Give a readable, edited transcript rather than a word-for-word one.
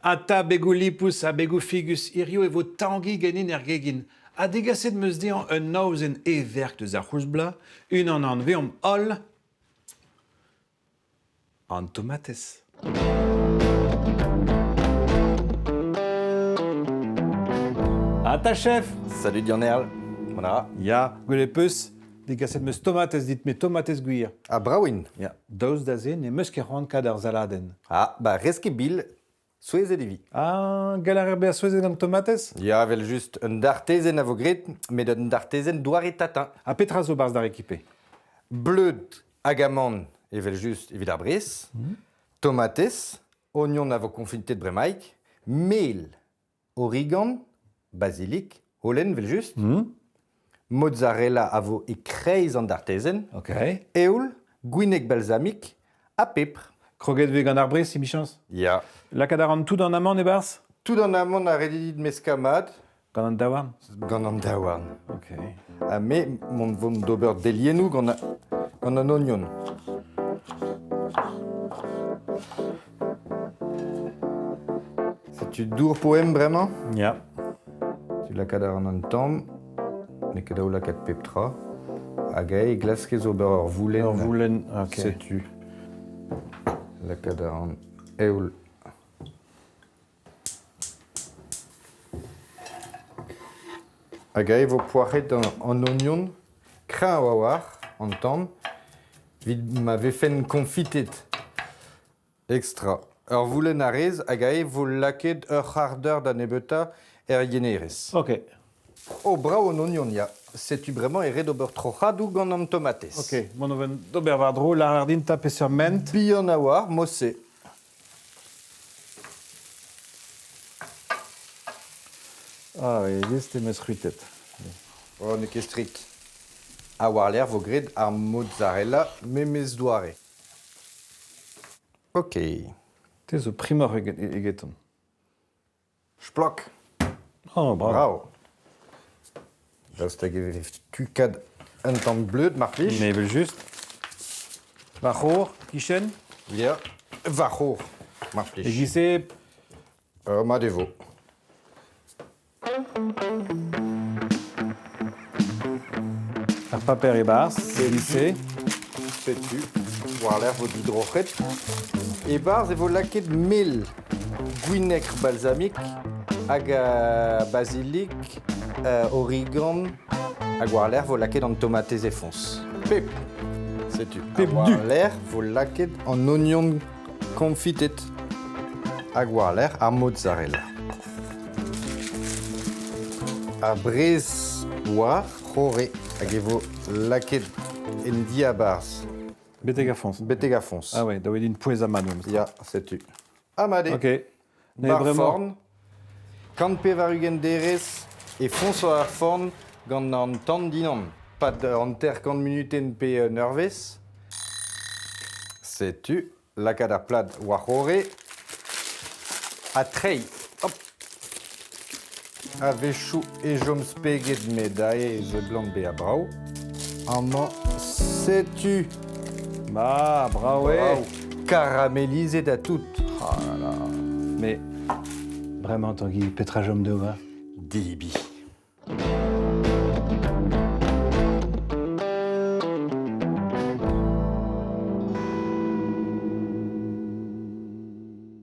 Ata begu lipus a begu figus irio e vo tangi genin gegin. A degaset meus dean un nauzen e verk deus ar c'houzbla, un an veom ol an tomates. Ata chef. Salut Dionerl. Voilà. Ya, gwele peus, degaset meus tomates dit me tomates gwir. Ah, Brawin. Ya, daouz da zen e meus ket c'hoant ar zaladen. Ah, bah, reske bil, souez edevi. Ah, galar er beer souezet gant tomates? Ya, vel just un dartezen a vo gret, met un dartezen doare tatin. A petra zo barz d'ar ekipe. Bleud hag amand, evel just evit ar bres. Tomates, oignon a vo konfitet bremaik. Mel, origan, basilic, holen vel just. Mozzarella a vo e kreiz an dartezen. Ok. Eoul, gouinek balsamique, a pepr. Kroget veg gant ar brez, si michans? Ya. Lakad a ran tout an amant e barz? Tout an amand a redidit meskamad, Gant an daouarn? gant an daouarn. Ok. Ah, mais mon vont d'ober delienou gant an oignon. C'est-tu dour poème vraiment? Ya. Tu la kadar an tamm, ne ket daou lakat peptra. Hag ae glaskez ober ur voulen. Ur voulen, ok. Sais-tu? La kadar an eoul. Hag ae vo poaret an oignon, kreñ a war, an tamm, vid ma vefen konfitet. Extra. Ur voulen a rez, hag ae vo laket ur c'hardeur da nebeta yenerez. Ok. Oh, bravo an oignon, ya. Sais-tu vraiment eret ober troc'hadou gant an tomates? Ok. Mon oven d'ober war dro, la ar din tape sur ment. Bihan a war, mosse. Ah, e deste meus ruitet. Oh, ne ket strik. A war l'air vo gred ar mozzarella memez doare. Ok. Te zo primor egeton. Splok. Oh, bravo. Bravo. Daoust hag evet tukad un tamm bleud, mar plij. Me evel just. War c'hor, kichen. Ya. Varro, mar E plij. gise, Ma devo. ar paper e barz, e gise. Sais-tu? War l'air vo didrochet. E barz e vo laket mel gouinekr balsamique hag basilic, origan, hag war l'air vo laket an tomates e fons. Pep. Sais-tu? Pep War du. l'air vo laket an oignon konfitet. Hag war l'air ar mozzarella. A brez war c'hore hag e vo laket en dia barz. Beteg a fons. Beteg a fons. Ah ouais, da wedin pouez a manom. Ya, sais-tu. Amade. Ok. Ne Bar bremañ. forn. Kant pe var ugen derez e fons ar forn gant an tan dinan. Pat an ter kant minuten pe nervez. Sais-tu. Lakad ar plat war c'hore. A trei. Hop. A vechou e jom speget medae e zo glant be a brao. Amman, sais-tu. Bah, bravo. Brao. Caramélisé da tout. Mais, vraiment, Tanguy, petra jom de oa. Dibi.